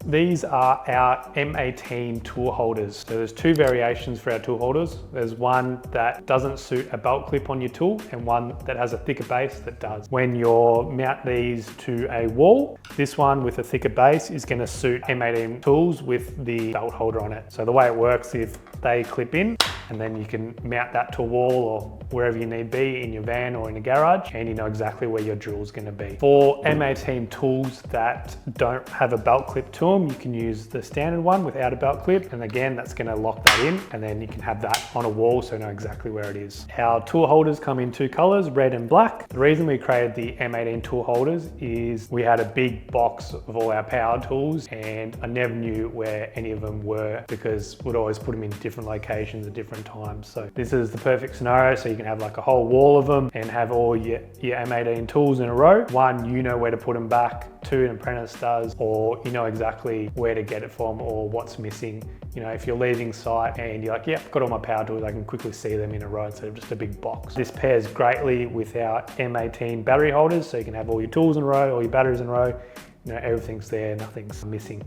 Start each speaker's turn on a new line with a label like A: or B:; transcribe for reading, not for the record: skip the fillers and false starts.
A: These are our M18 tool holders. So there's two variations for our tool holders. There's one that doesn't suit a belt clip on your tool and one that has a thicker base that does. When you mount these to a wall, this one with a thicker base is going to suit M18 tools with the belt holder on it. So the way it works, if they clip in, and then you can mount that to a wall or wherever you need be in your van or in a garage, and you know exactly where your drill is going to be. For M18 tools that don't have a belt clip to them, you can use the standard one without a belt clip, and again that's going to lock that in, and then you can have that on a wall so you know exactly where it is. Our tool holders come in two colors, red and black. The reason we created the M18 tool holders is we had a big box of all our power tools and I never knew where any of them were because we'd always put them in different locations at different times. So this is the perfect scenario, so you can have like a whole wall of them and have all your M18 tools in a row. One, you know where to put them back, two, an apprentice does, or you know exactly where to get it from or what's missing. You know, if you're leaving site and you're like, yeah, I've got all my power tools, I can quickly see them in a row instead of just a big box. This pairs greatly with our M18 battery holders, so you can have all your tools in a row, all your batteries in a row, you know, everything's there, nothing's missing.